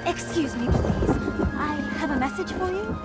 Excuse me, please. I have a message for you.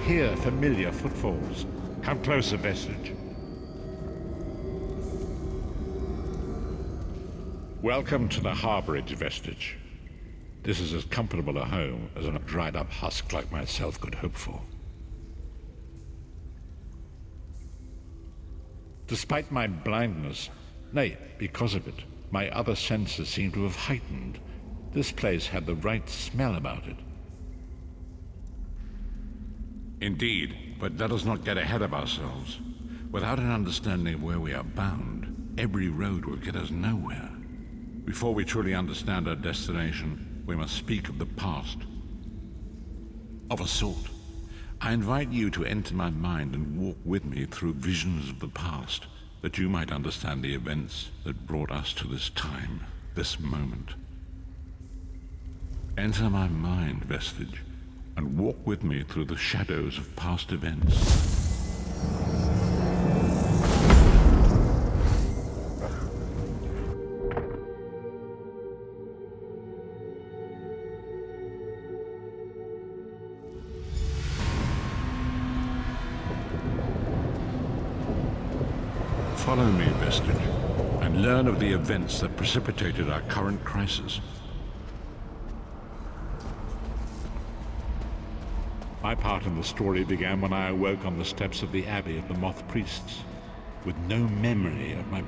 Hear familiar footfalls. Come closer, Vestige. Welcome to the Harborage, Vestige. This is as comfortable a home as a dried-up husk like myself could hope for. Despite my blindness, nay, because of it, my other senses seem to have heightened. This place had the right smell about it. Indeed, but let us not get ahead of ourselves. Without an understanding of where we are bound, every road will get us nowhere. Before we truly understand our destination, we must speak of the past. Of a sort. I invite you to enter my mind and walk with me through visions of the past, that you might understand the events that brought us to this time, this moment. Enter my mind, Vestige, and walk with me through the shadows of past events. Follow me, Vestige, and learn of the events that precipitated our current crisis. My part in the story began when I awoke on the steps of the Abbey of the Moth Priests, with no memory of my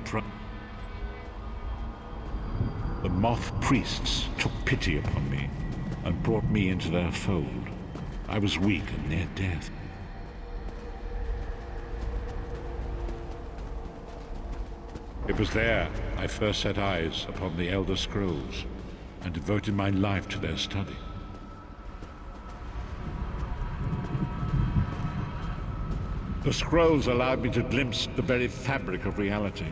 The Moth Priests took pity upon me and brought me into their fold. I was weak and near death. It was there I first set eyes upon the Elder Scrolls and devoted my life to their study. The scrolls allowed me to glimpse the very fabric of reality,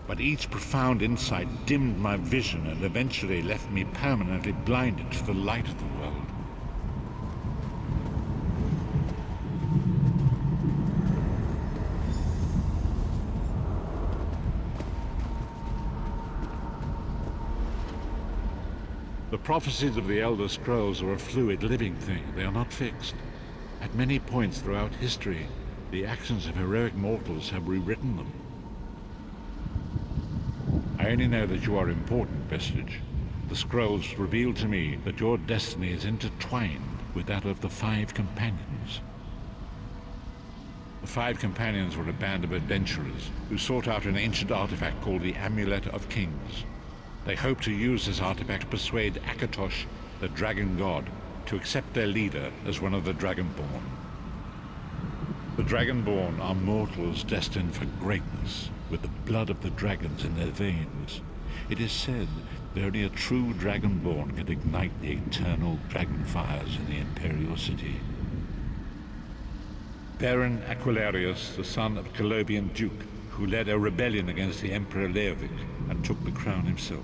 but each profound insight dimmed my vision and eventually left me permanently blinded to the light of the world. The prophecies of the Elder Scrolls are a fluid, living thing. They are not fixed. At many points throughout history, the actions of heroic mortals have rewritten them. I only know that you are important, Vestige. The scrolls reveal to me that your destiny is intertwined with that of the Five Companions. The Five Companions were a band of adventurers who sought out an ancient artifact called the Amulet of Kings. They hoped to use this artifact to persuade Akatosh, the dragon god, to accept their leader as one of the Dragonborn. Dragonborn are mortals destined for greatness, with the blood of the dragons in their veins. It is said that only a true Dragonborn can ignite the eternal dragon fires in the Imperial City. Baron Aquilarius, the son of Colobian Duke, who led a rebellion against the Emperor Leovic and took the crown himself.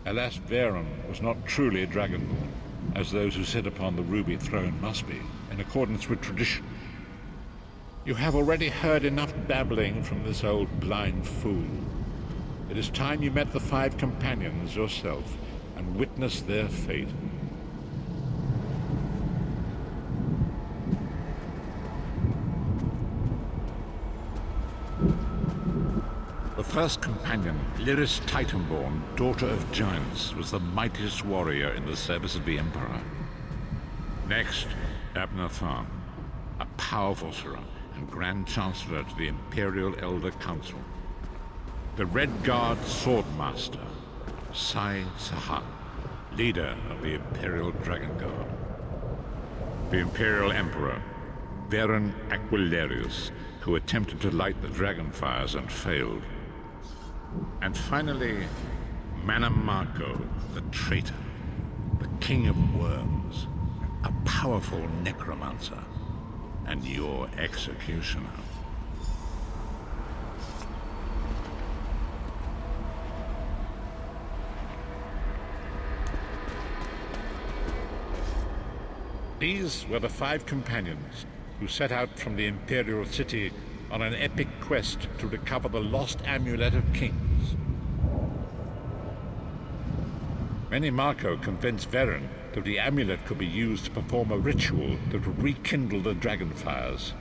Alas, Baron was not truly a Dragonborn, as those who sit upon the ruby throne must be, in accordance with tradition. You have already heard enough babbling from this old blind fool. It is time you met the 5 companions yourself and witnessed their fate. The first companion, Lyris Titanborn, daughter of giants, was the mightiest warrior in the service of the Emperor. Next, Abner Tharn, a powerful sorcerer and Grand Chancellor to the Imperial Elder Council. The Red Guard Swordmaster, Sai Sahan, leader of the Imperial Dragon Guard. The Imperial Emperor, Baron Aquilarius, who attempted to light the dragon fires and failed. And finally, Manamako, the traitor, the King of Worms, a powerful necromancer, and your executioner. These were the 5 companions who set out from the Imperial City on an epic quest to recover the lost Amulet of Kings. Manamako convinced Varen that the amulet could be used to perform a ritual that would rekindle the dragon fires.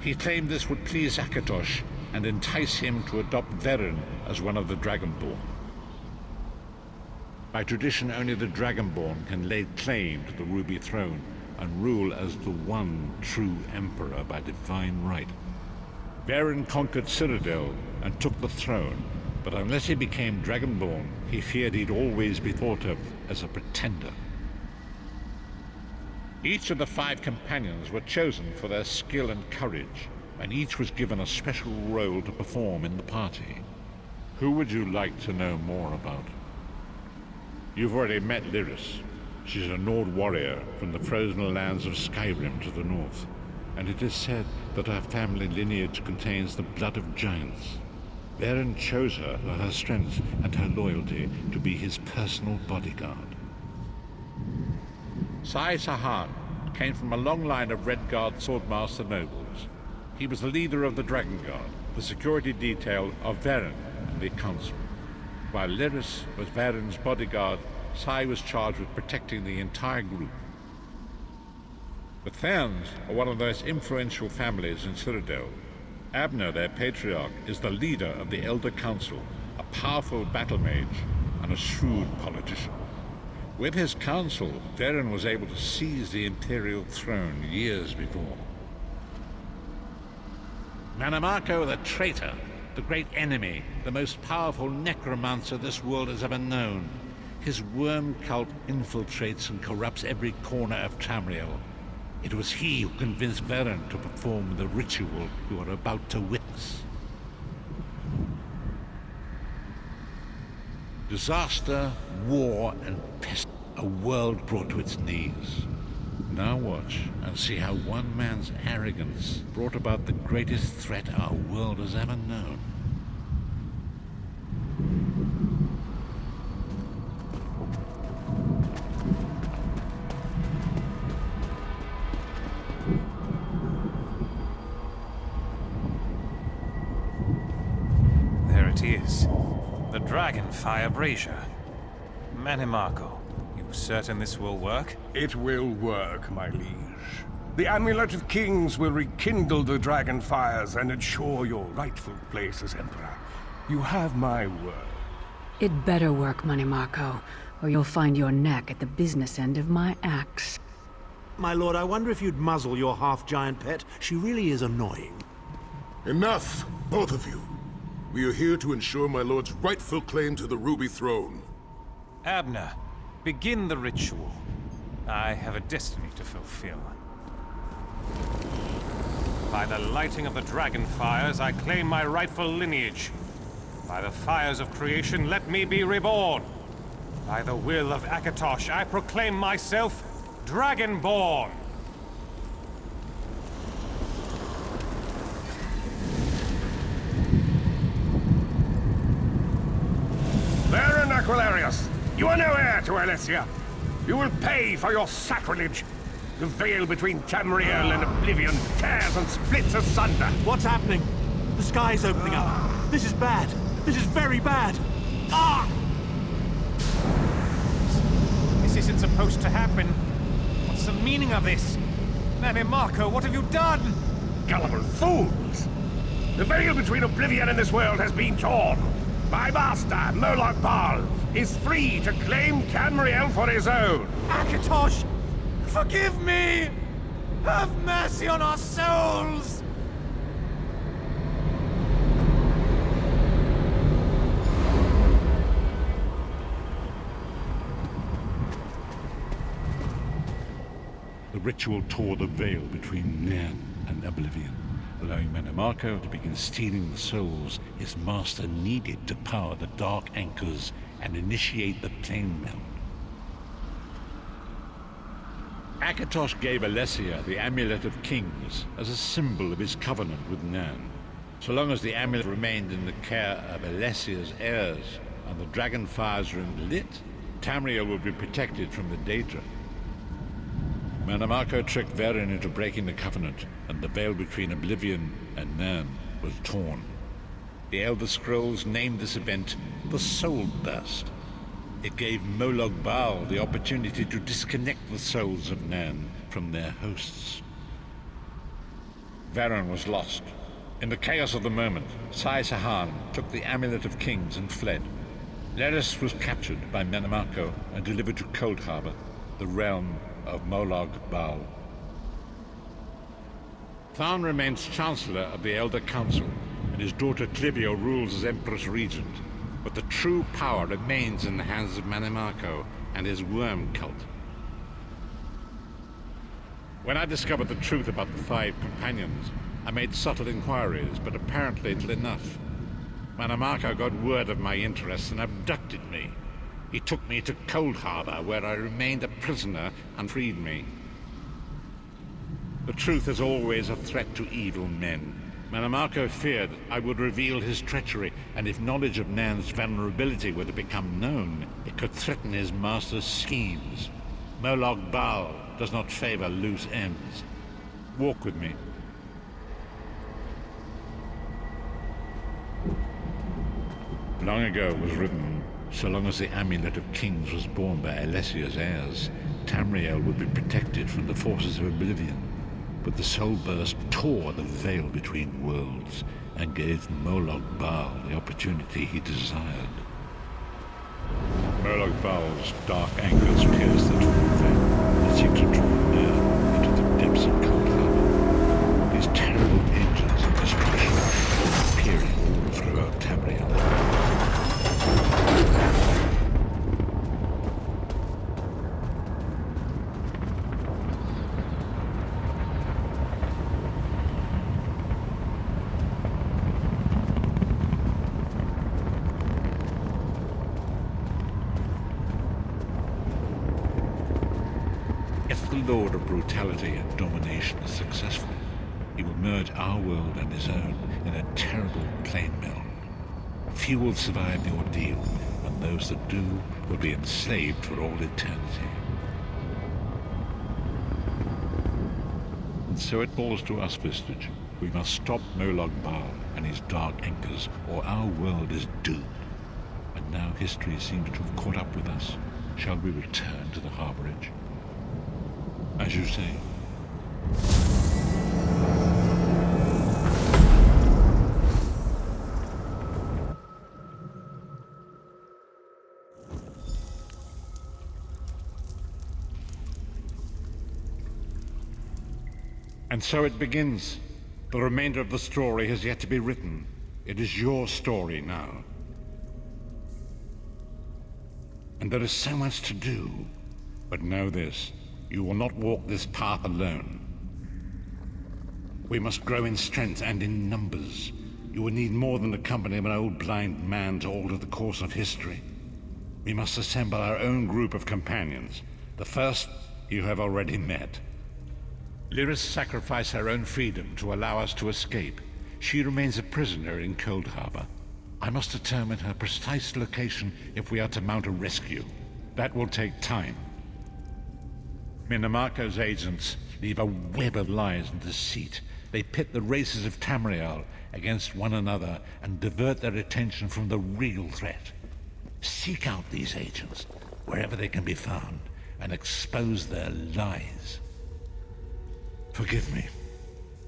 He claimed this would please Akatosh and entice him to adopt Varen as one of the Dragonborn. By tradition, only the Dragonborn can lay claim to the Ruby Throne and rule as the one true Emperor by divine right. Varen conquered Cyrodiil and took the throne, but unless he became Dragonborn, he feared he'd always be thought of as a pretender. Each of the 5 companions were chosen for their skill and courage, and each was given a special role to perform in the party. Who would you like to know more about? You've already met Lyris. She's a Nord warrior from the frozen lands of Skyrim to the north, and it is said that her family lineage contains the blood of giants. Varen chose her for her strength and her loyalty to be his personal bodyguard. Sai Sahan came from a long line of Red Guard Swordmaster nobles. He was the leader of the Dragon Guard, the security detail of Varen and the Council. While Lyris was Varen's bodyguard, Sai was charged with protecting the entire group. The Therns are one of the most influential families in Cyrodiil. Abner, their patriarch, is the leader of the Elder Council, a powerful battle mage and a shrewd politician. With his council, Varen was able to seize the Imperial throne years before. Manamako the traitor, the great enemy, the most powerful necromancer this world has ever known. His worm cult infiltrates and corrupts every corner of Tamriel. It was he who convinced Varen to perform the ritual you are about to witness. Disaster, war, and pest. A world brought to its knees. Now watch and see how one man's arrogance brought about the greatest threat our world has ever known. There it is. The Dragonfire Brazier. Manamako, you certain this will work? It will work, my liege. The Amulet of Kings will rekindle the dragon fires and ensure your rightful place as Emperor. You have my word. It better work, Manamako, or you'll find your neck at the business end of my axe. My lord, I wonder if you'd muzzle your half-giant pet. She really is annoying. Enough, both of you. We are here to ensure my lord's rightful claim to the Ruby Throne. Abner, begin the ritual. I have a destiny to fulfill. By the lighting of the dragon fires, I claim my rightful lineage. By the fires of creation, let me be reborn. By the will of Akatosh, I proclaim myself Dragonborn. Baron Aquilarius, you are no heir to Alessia. You will pay for your sacrilege. The veil between Tamriel and Oblivion tears and splits asunder. What's happening? The sky's opening up. This is bad. This is very bad. Ah! This isn't supposed to happen. What's the meaning of this? Marco, what have you done? Gullible fools! The veil between Oblivion and this world has been torn. My master, Moloch Baal, is free to claim Tamriel for his own. Akatosh! Forgive me! Have mercy on our souls! The ritual tore the veil between Nan and Oblivion, allowing Marco to begin stealing the souls his master needed to power the Dark Anchors and initiate the plane meld. Akatosh gave Alessia the Amulet of Kings as a symbol of his covenant with Nan. So long as the amulet remained in the care of Alessia's heirs and the dragon fires remained lit, Tamriel would be protected from the Daedra. Marco tricked Varen into breaking the covenant, and the veil between Oblivion and Nan was torn. The Elder Scrolls named this event the Soul Burst. It gave Moloch Baal the opportunity to disconnect the souls of Nan from their hosts. Varen was lost. In the chaos of the moment, Sai Sahan took the Amulet of Kings and fled. Leris was captured by Marco and delivered to Cold Harbor, the realm of Moloch Baal. Tharn remains Chancellor of the Elder Council, and his daughter Clivio rules as Empress Regent. But the true power remains in the hands of Marco and his worm cult. When I discovered the truth about the 5 companions, I made subtle inquiries, but apparently little enough. Marco got word of my interests and abducted me. He took me to Cold Harbor, where I remained a prisoner and freed me. The truth is always a threat to evil men. Marco feared I would reveal his treachery, and if knowledge of Nan's vulnerability were to become known, it could threaten his master's schemes. Moloch Baal does not favor loose ends. Walk with me. Long ago was written, so long as the Amulet of Kings was borne by Alessia's heirs, Tamriel would be protected from the forces of Oblivion. But the Soul Burst tore the veil between worlds and gave Moloch Baal the opportunity he desired. Moloch Baal's dark anchors pierced the torn veil and seemed to draw near into the depths of Cold Harbor. These terrible engines of destruction appearing all throughout Tamriel. If the Lord of Brutality and Domination is successful, he will merge our world and his own in a terrible plane meld. Few will survive the ordeal, and those that do will be enslaved for all eternity. And so it falls to us, Vistage. We must stop Moloch Baal and his dark anchors, or our world is doomed. And now history seems to have caught up with us. Shall we return to the Harborage? As you say. And so it begins. The remainder of the story has yet to be written. It is your story now. And there is so much to do. But know this. You will not walk this path alone. We must grow in strength and in numbers. You will need more than the company of an old blind man to alter the course of history. We must assemble our own group of companions. The first you have already met. Lyris sacrificed her own freedom to allow us to escape. She remains a prisoner in Cold Harbor. I must determine her precise location if we are to mount a rescue. That will take time. Minimarco's agents leave a web of lies and deceit. They pit the races of Tamriel against one another and divert their attention from the real threat. Seek out these agents, wherever they can be found, and expose their lies. Forgive me.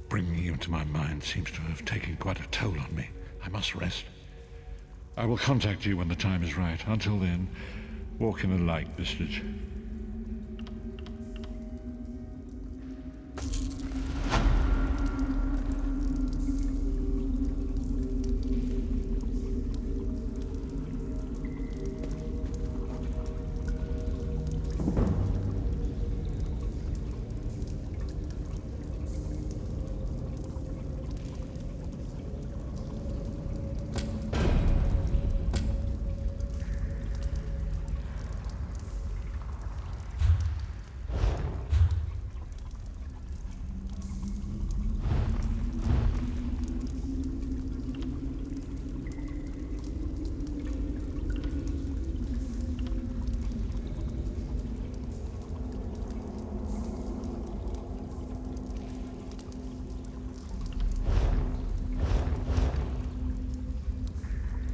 Bringing you into my mind seems to have taken quite a toll on me. I must rest. I will contact you when the time is right. Until then, walk in the light, Vistage.